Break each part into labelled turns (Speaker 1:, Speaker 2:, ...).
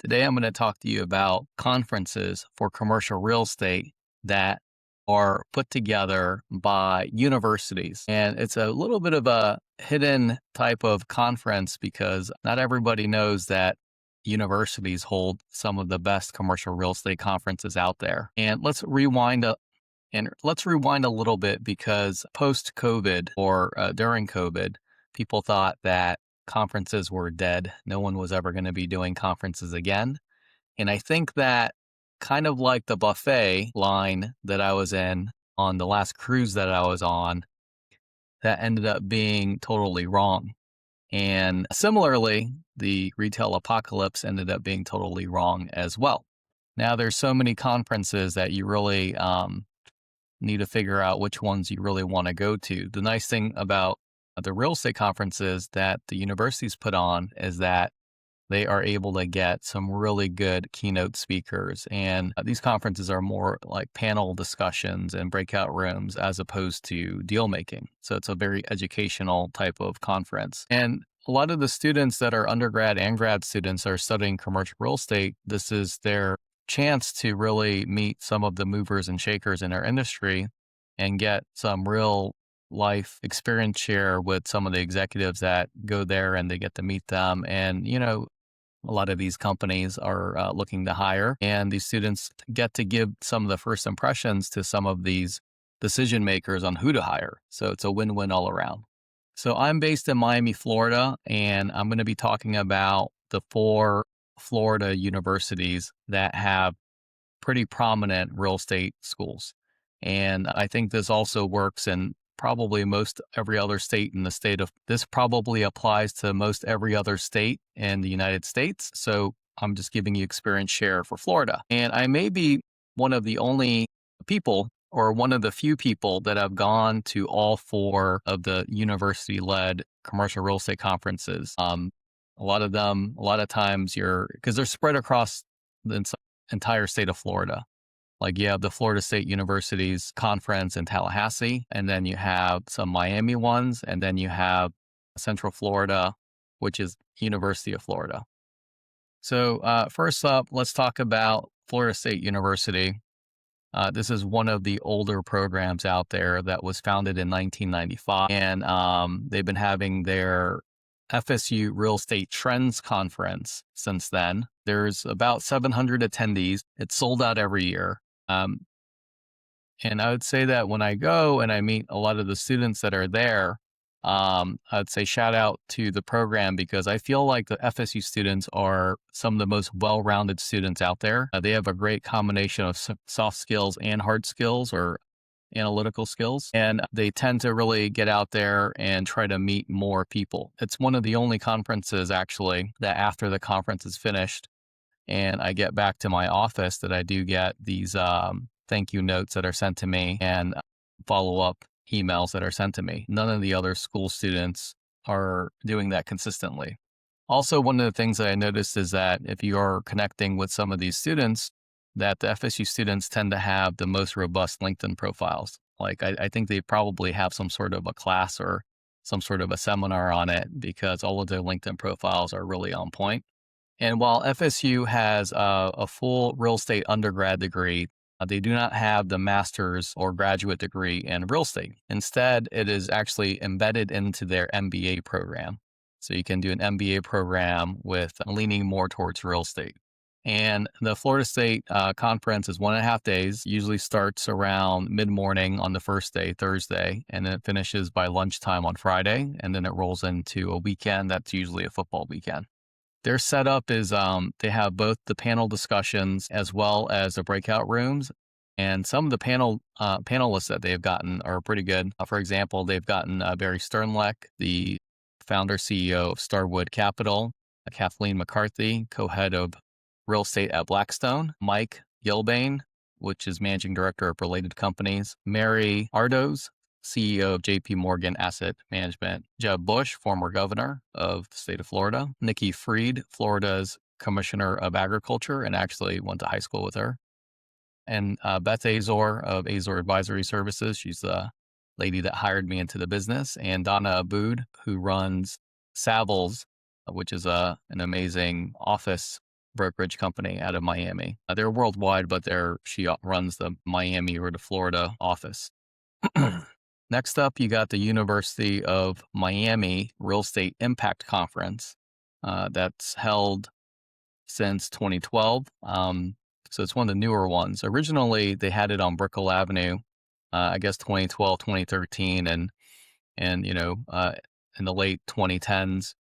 Speaker 1: Today, I'm going to talk to you about conferences for commercial real estate that are put together by universities. And it's a little bit of a hidden type of conference because not everybody knows that universities hold some of the best commercial real estate conferences out there. And let's rewind a little bit because post COVID or during COVID, people thought that conferences were dead. No one was ever going to be doing conferences again. And I think that kind of like the buffet line that I was in on the last cruise that I was on, that ended up being totally wrong. And similarly, the retail apocalypse ended up being totally wrong as well. Now, there's so many conferences that you really need to figure out which ones you really want to go to. The nice thing about the real estate conferences that the universities put on is that they are able to get some really good keynote speakers. And these conferences are more like panel discussions and breakout rooms as opposed to deal making. So it's a very educational type of conference. And a lot of the students that are undergrad and grad students are studying commercial real estate. This is their chance to really meet some of the movers and shakers in our industry and get some real life experience share with some of the executives that go there, and they get to meet them. And, a lot of these companies are looking to hire, and these students get to give some of the first impressions to some of these decision makers on who to hire. So it's a win-win all around. So I'm based in Miami, Florida, and I'm going to be talking about the 4 Florida universities that have pretty prominent real estate schools. And I think this also works in probably most every other state in the state of, this probably applies to most every other state in the United States. So I'm just giving you experience share for Florida. And I may be one of the only people or one of the few people that have gone to all 4 of the university-led commercial real estate conferences. A lot of times because they're spread across the entire state of Florida. Like you have the Florida State University's conference in Tallahassee, and then you have some Miami ones, and then you have Central Florida, which is University of Florida. So first up, let's talk about Florida State University. This is one of the older programs out there that was founded in 1995, and they've been having their FSU Real Estate Trends Conference since then. There's about 700 attendees. It's sold out every year. And I would say that when I go and I meet a lot of the students that are there, I'd say shout out to the program because I feel like the FSU students are some of the most well-rounded students out there. They have a great combination of soft skills and hard skills or analytical skills, and they tend to really get out there and try to meet more people. It's one of the only conferences actually that after the conference is finished and I get back to my office that I do get these thank you notes that are sent to me and follow-up emails that are sent to me. None of the other school students are doing that consistently. Also, one of the things that I noticed is that if you are connecting with some of these students, that the FSU students tend to have the most robust LinkedIn profiles. Like I think they probably have some sort of a class or some sort of a seminar on it because all of their LinkedIn profiles are really on point. And while FSU has a full real estate undergrad degree, they do not have the master's or graduate degree in real estate. Instead, it is actually embedded into their MBA program. So you can do an MBA program with leaning more towards real estate. And the Florida State conference is 1.5 days, usually starts around mid-morning on the first day, Thursday, and then it finishes by lunchtime on Friday, and then it rolls into a weekend that's usually a football weekend. Their setup is they have both the panel discussions as well as the breakout rooms. And some of the panelists that they've gotten are pretty good. For example, they've gotten Barry Sternleck, the founder CEO of Starwood Capital, Kathleen McCarthy, co-head of real estate at Blackstone, Mike Gilbane, which is managing director of related companies, Mary Ardos, CEO of JP Morgan Asset Management, Jeb Bush, former governor of the state of Florida, Nikki Fried, Florida's commissioner of agriculture, and actually went to high school with her, and Beth Azor of Azor Advisory Services. She's the lady that hired me into the business, and Donna Abood, who runs Savills, which is an amazing office brokerage company out of Miami. They're worldwide, but she runs the Miami or the Florida office. Next up, you got the University of Miami Real Estate Impact Conference. That's held since 2012. So it's one of the newer ones. Originally, they had it on Brickell Avenue, I guess 2012, 2013, and in the late 2010s.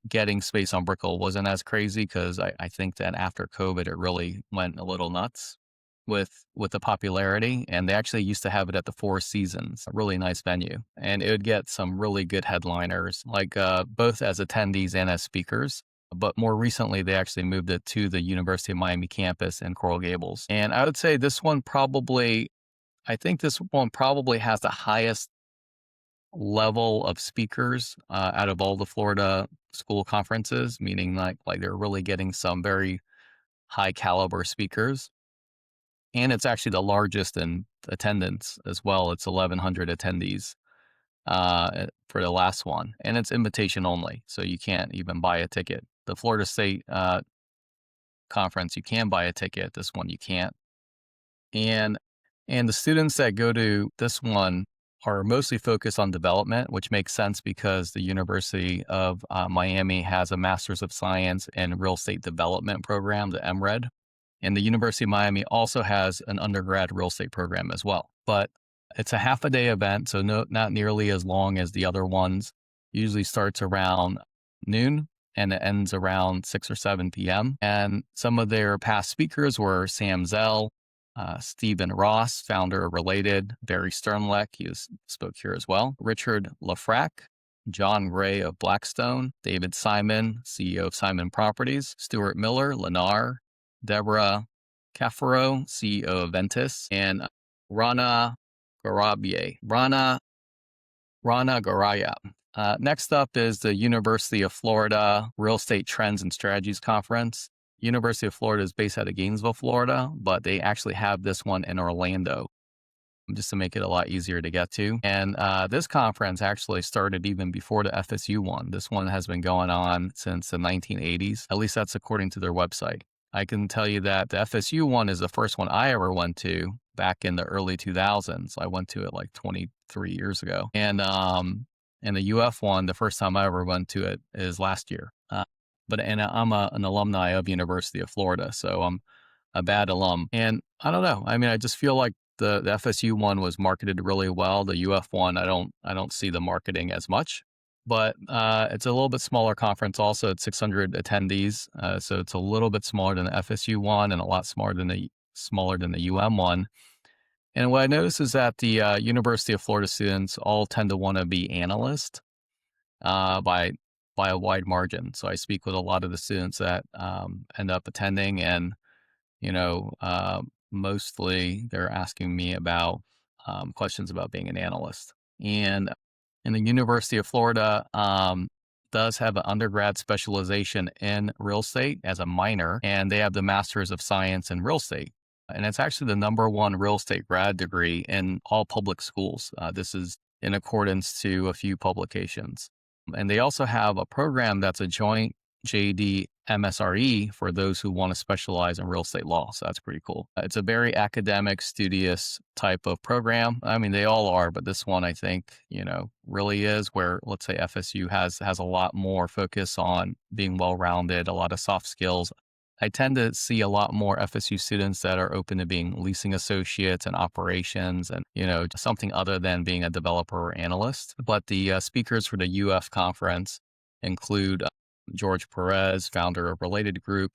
Speaker 1: Getting space on Brickell wasn't as crazy because I think that after COVID, it really went a little nuts with the popularity. And they actually used to have it at the Four Seasons, a really nice venue. And it would get some really good headliners, like both as attendees and as speakers. But more recently, they actually moved it to the University of Miami campus in Coral Gables. And I would say I think this one probably has the highest level of speakers out of all the Florida school conferences, meaning like they're really getting some very high caliber speakers. And it's actually the largest in attendance as well. It's 1,100 attendees for the last one, and it's invitation only, so you can't even buy a ticket. The Florida State conference, you can buy a ticket. This one you can't. And the students that go to this one are mostly focused on development, which makes sense because the University of Miami has a Master's of Science in Real Estate Development program, the MRED. And the University of Miami also has an undergrad real estate program as well. But it's a half a day event, so not nearly as long as the other ones. Usually starts around noon and it ends around 6 or 7 p.m. And some of their past speakers were Sam Zell, Stephen Ross, founder of Related, Barry Sternleck, spoke here as well, Richard Lafrac, John Gray of Blackstone, David Simon, CEO of Simon Properties, Stuart Miller, Lennar, Deborah Cafaro, CEO of Ventus, and Rana Garabia. Next up is the University of Florida Real Estate Trends and Strategies Conference. University of Florida is based out of Gainesville, Florida, but they actually have this one in Orlando just to make it a lot easier to get to. And this conference actually started even before the FSU one. This one has been going on since the 1980s. At least that's according to their website. I can tell you that the FSU one is the first one I ever went to back in the early 2000s. I went to it like 23 years ago. And the UF one, the first time I ever went to it is last year. But I'm an alumni of University of Florida, so I'm a bad alum. And I don't know. I mean, I just feel like the FSU one was marketed really well. The UF one, I don't see the marketing as much. But it's a little bit smaller conference also. It's 600 attendees, so it's a little bit smaller than the FSU one and a lot smaller than the UM one. And what I noticed is that the University of Florida students all tend to want to be analysts by a wide margin. So I speak with a lot of the students that end up attending, and mostly they're asking me about questions about being an analyst. And the University of Florida does have an undergrad specialization in real estate as a minor, and they have the Master's of Science in Real Estate. And it's actually the #1 real estate grad degree in all public schools. This is in accordance to a few publications. And they also have a program that's a joint JD MSRE for those who want to specialize in real estate law. So that's pretty cool. It's a very academic, studious type of program. I mean, they all are, but this one I think, really is, where let's say FSU has a lot more focus on being well-rounded, a lot of soft skills. I tend to see a lot more FSU students that are open to being leasing associates and operations and, something other than being a developer or analyst. But the speakers for the UF conference include George Perez, founder of Related Group,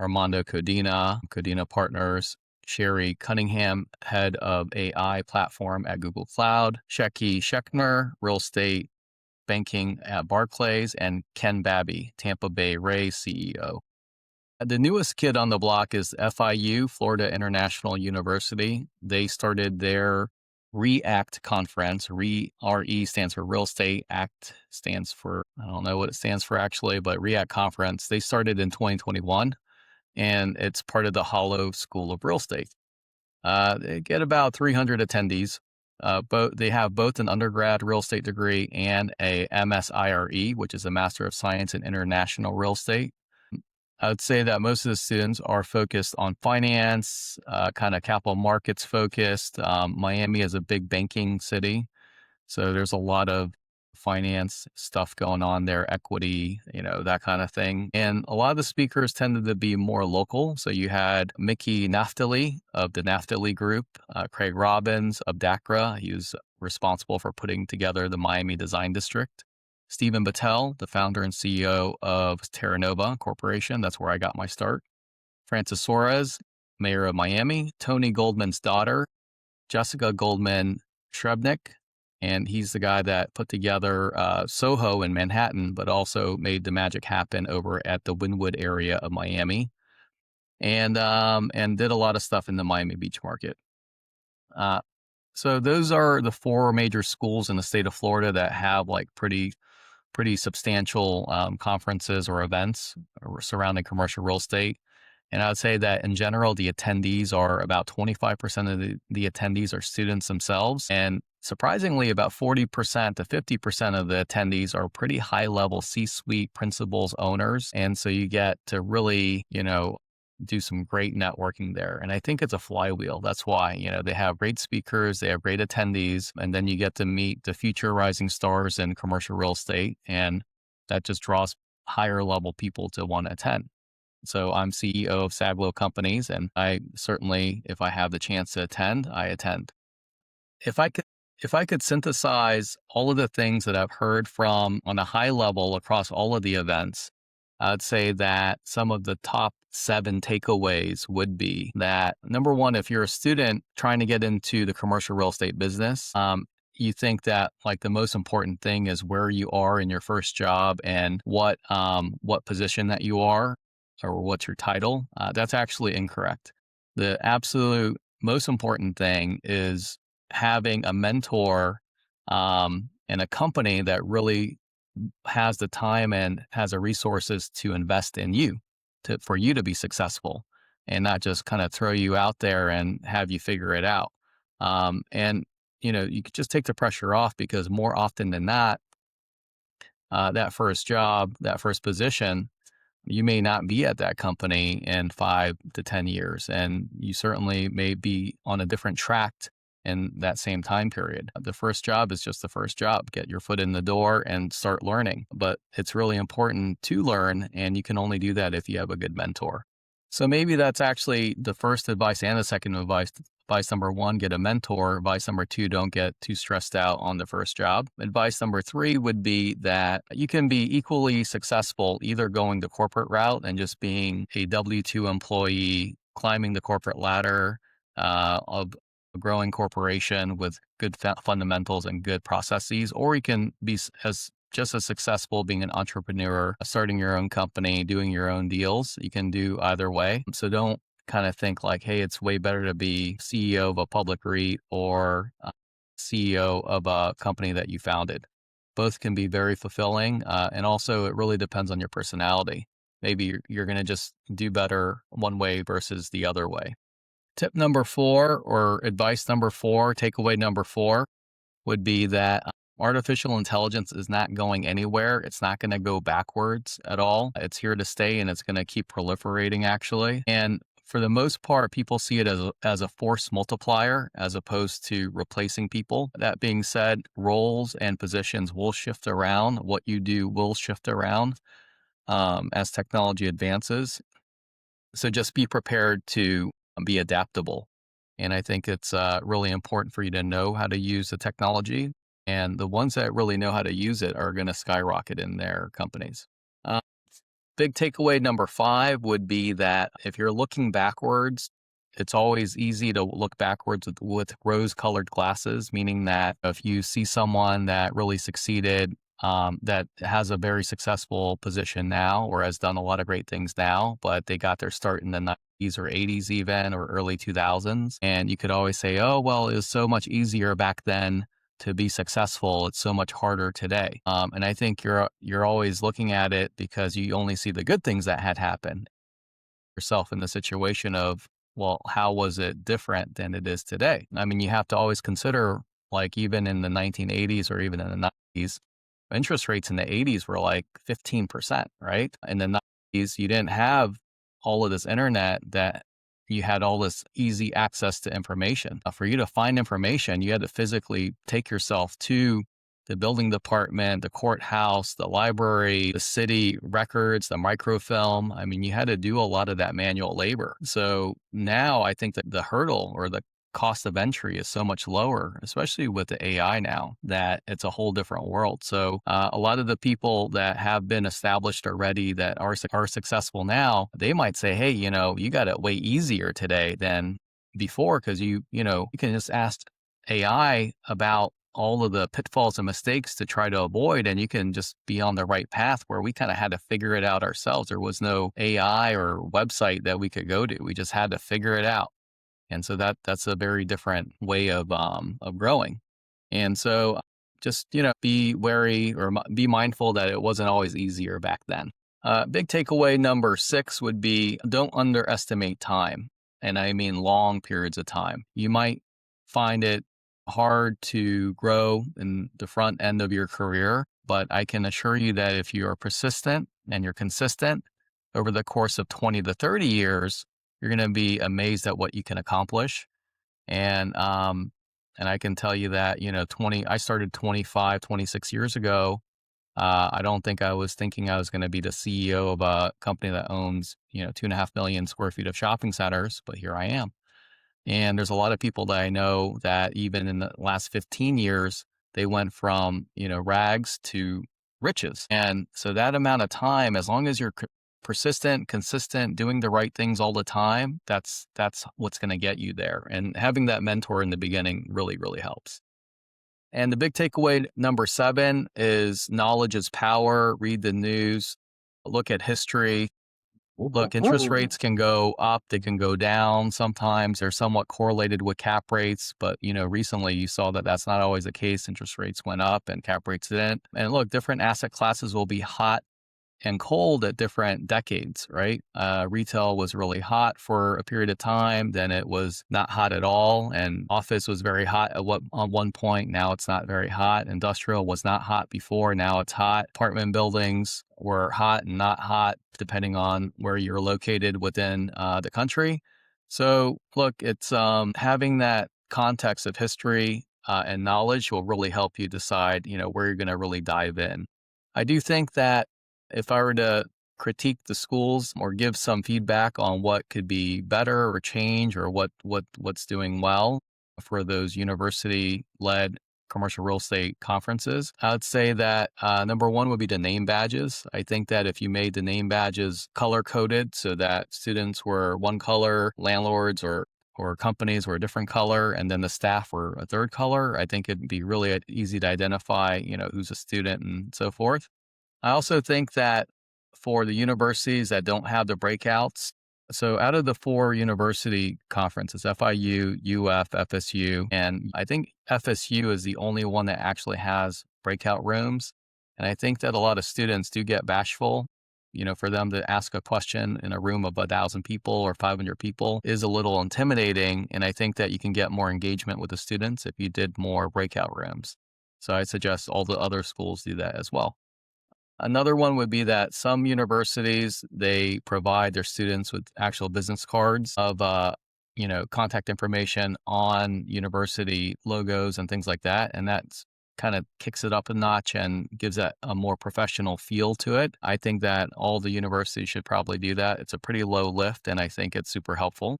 Speaker 1: Armando Codina, Codina Partners, Sherry Cunningham, head of AI platform at Google Cloud, Shecky Schechner, real estate banking at Barclays, and Ken Babby, Tampa Bay Rays CEO. The newest kid on the block is FIU, Florida International University. They started their REACT conference. RE stands for Real Estate. ACT stands for, I don't know what it stands for actually, but REACT conference. They started in 2021, and it's part of the Hollow School of Real Estate. They get about 300 attendees. They have both an undergrad real estate degree and a MSIRE, which is a Master of Science in International Real Estate. I would say that most of the students are focused on finance, kind of capital markets focused. Miami is a big banking city, so there's a lot of finance stuff going on there, equity, that kind of thing. And a lot of the speakers tended to be more local. So you had Mickey Naftali of the Naftali Group, Craig Robbins of DACRA. He was responsible for putting together the Miami Design District. Stephen Battelle, the founder and CEO of Terra Nova Corporation. That's where I got my start. Francis Suarez, mayor of Miami. Tony Goldman's daughter, Jessica Goldman Shrebnick, and he's the guy that put together Soho in Manhattan, but also made the magic happen over at the Wynwood area of Miami, and did a lot of stuff in the Miami Beach market. So those are the four major schools in the state of Florida that have like pretty substantial conferences or events surrounding commercial real estate. And I would say that in general, the attendees are about 25% of the attendees are students themselves. And surprisingly, about 40% to 50% of the attendees are pretty high level C-suite principals, owners. And so you get to really, do some great networking there. And I think it's a flywheel. That's why, they have great speakers, they have great attendees, and then you get to meet the future rising stars in commercial real estate. And that just draws higher level people to want to attend. So I'm CEO of Saglo Companies, and I certainly, if I have the chance to attend, I attend. If I could synthesize all of the things that I've heard from on a high level across all of the events, I'd say that some of the top 7 takeaways would be that number one, if you're a student trying to get into the commercial real estate business, you think that like the most important thing is where you are in your first job and what position that you are or what's your title. That's actually incorrect. The absolute most important thing is having a mentor and a company that really has the time and has the resources to invest in you for you to be successful and not just kind of throw you out there and have you figure it out. And you could just take the pressure off because more often than not, that first job, that first position, you may not be at that company in 5 to 10 years, and you certainly may be on a different track in that same time period. The first job is just the first job. Get your foot in the door and start learning. But it's really important to learn, and you can only do that if you have a good mentor. So maybe that's actually the first advice and the second advice. Advice number 1, get a mentor. Advice number 2, don't get too stressed out on the first job. Advice number 3 would be that you can be equally successful either going the corporate route and just being a W-2 employee, climbing the corporate ladder of a growing corporation with good fundamentals and good processes, or you can be just as successful being an entrepreneur, starting your own company, doing your own deals. You can do either way. So don't kind of think like, hey, it's way better to be CEO of a public REIT or CEO of a company that you founded. Both can be very fulfilling. And also it really depends on your personality. Maybe you're going to just do better one way versus the other way. Tip number 4 or advice number 4, takeaway number 4 would be that artificial intelligence is not going anywhere. It's not going to go backwards at all. It's here to stay and it's going to keep proliferating actually. And for the most part, people see it as a force multiplier as opposed to replacing people. That being said, roles and positions will shift around. What you do will shift around as technology advances. So just be prepared to be adaptable. And I think it's really important for you to know how to use the technology. And the ones that really know how to use it are going to skyrocket in their companies. Big takeaway number 5 would be that if you're looking backwards, it's always easy to look backwards with rose-colored glasses, meaning that if you see someone that really succeeded, that has a very successful position now or has done a lot of great things now, but they got their start in the 90s or 80s even, or early 2000s. And you could always say, oh, well, it was so much easier back then to be successful. It's so much harder today. And I think you're always looking at it because you only see the good things that had happened. Yourself in the situation of, well, how was it different than it is today? I mean, you have to always consider, like even in the 1980s or even in the 90s, interest rates in the 80s were like 15%, right? In the you didn't have all of this internet that you had all this easy access to information. For you to find information, you had to physically take yourself to the building department, the courthouse, the library, the city records, the microfilm. I mean, you had to do a lot of that manual labor. So now I think that the hurdle or the cost of entry is so much lower, especially with the AI now, that it's a whole different world. So a lot of the people that have been established already that are successful now, they might say, hey, you got it way easier today than before because you can just ask AI about all of the pitfalls and mistakes to try to avoid, and you can just be on the right path where we kind of had to figure it out ourselves. There was no AI or website that we could go to. We just had to figure it out. And so that's a very different way of growing. And so just, be wary or be mindful that it wasn't always easier back then. Big takeaway number 6 would be don't underestimate time. And I mean long periods of time. You might find it hard to grow in the front end of your career, but I can assure you that if you are persistent and you're consistent over the course of 20 to 30 years, you're going to be amazed at what you can accomplish. And I can tell you that, I started 25, 26 years ago. I don't think I was thinking I was going to be the CEO of a company that owns, 2.5 million square feet of shopping centers, but here I am. And there's a lot of people that I know that even in the last 15 years, they went from, rags to riches. And so that amount of time, as long as you're persistent, consistent, doing the right things all the time, that's what's going to get you there. And having that mentor in the beginning really, really helps. And the big takeaway number 7 is knowledge is power. Read the news, look at history. Look, interest rates can go up, they can go down. Sometimes they're somewhat correlated with cap rates, but recently you saw that that's not always the case. Interest rates went up and cap rates didn't. And look, different asset classes will be hot and cold at different decades, right? Retail was really hot for a period of time, then it was not hot at all, and office was very hot on one point. Now it's not very hot. Industrial was not hot before. Now it's hot. Apartment buildings were hot and not hot, depending on where you're located within the country. So look, it's having that context of history and knowledge will really help you decide, where you're going to really dive in. I do think that if I were to critique the schools or give some feedback on what could be better or change or what's doing well for those university-led commercial real estate conferences, I would say that number 1 would be the name badges. I think that if you made the name badges color-coded so that students were one color, landlords or companies were a different color, and then the staff were a third color, I think it'd be really easy to identify, who's a student and so forth. I also think that for the universities that don't have the breakouts, so out of the 4 university conferences, FIU, UF, FSU, and I think FSU is the only one that actually has breakout rooms. And I think that a lot of students do get bashful. For them to ask a question in a room of 1,000 people or 500 people is a little intimidating. And I think that you can get more engagement with the students if you did more breakout rooms. So I suggest all the other schools do that as well. Another one would be that some universities, they provide their students with actual business cards of, contact information on university logos and things like that. And that's kind of kicks it up a notch and gives that a more professional feel to it. I think that all the universities should probably do that. It's a pretty low lift, and I think it's super helpful.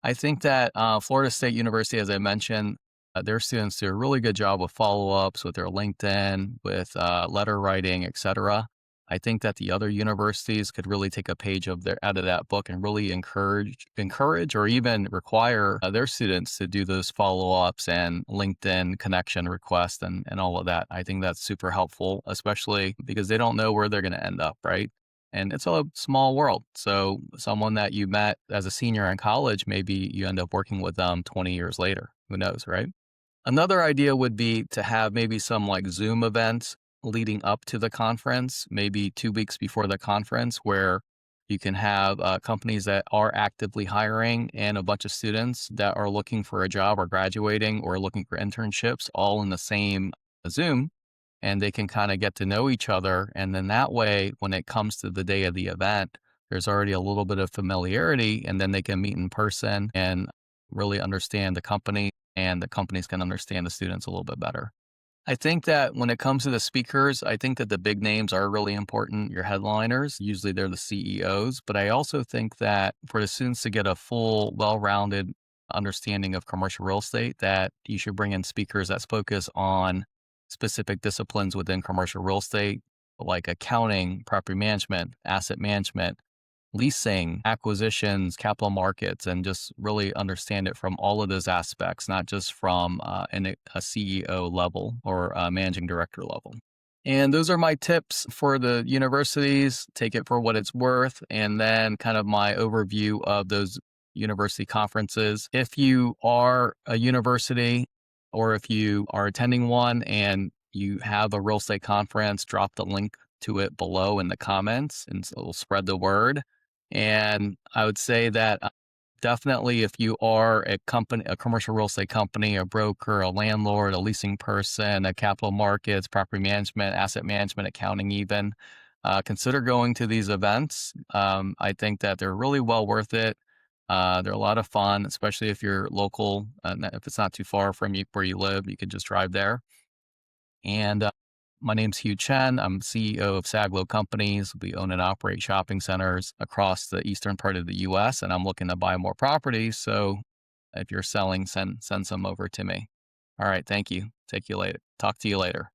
Speaker 1: I think that Florida State University, as I mentioned, their students do a really good job with follow-ups, with their LinkedIn, with letter writing, etc. I think that the other universities could really take a page out of that book and really encourage or even require their students to do those follow-ups and LinkedIn connection requests and all of that. I think that's super helpful, especially because they don't know where they're going to end up, right? And it's a small world. So someone that you met as a senior in college, maybe you end up working with them 20 years later. Who knows, right? Another idea would be to have maybe some like Zoom events leading up to the conference, maybe 2 weeks before the conference, where you can have companies that are actively hiring and a bunch of students that are looking for a job or graduating or looking for internships all in the same Zoom, and they can kind of get to know each other. And then that way, when it comes to the day of the event, there's already a little bit of familiarity, and then they can meet in person and really understand the company, and the companies can understand the students a little bit better. I think that when it comes to the speakers, I think that the big names are really important. Your headliners, usually they're the CEOs, but I also think that for the students to get a full, well-rounded understanding of commercial real estate, that you should bring in speakers that focus on specific disciplines within commercial real estate, like accounting, property management, asset management, leasing, acquisitions, capital markets, and just really understand it from all of those aspects, not just from a CEO level or a managing director level. And those are my tips for the universities. Take it for what it's worth. And then kind of my overview of those university conferences. If you are a university or if you are attending one and you have a real estate conference, drop the link to it below in the comments and so it'll spread the word. And I would say that definitely if you are a company, a commercial real estate company, a broker, a landlord, a leasing person, a capital markets, property management, asset management, accounting even, consider going to these events. I think that they're really well worth it. They're a lot of fun, especially if you're local. If it's not too far from you where you live, you could just drive there. And my name's Hugh Chen. I'm CEO of Saglo Companies. We own and operate shopping centers across the eastern part of the US, and I'm looking to buy more properties. So if you're selling, send some over to me. All right. Thank you. Talk to you later.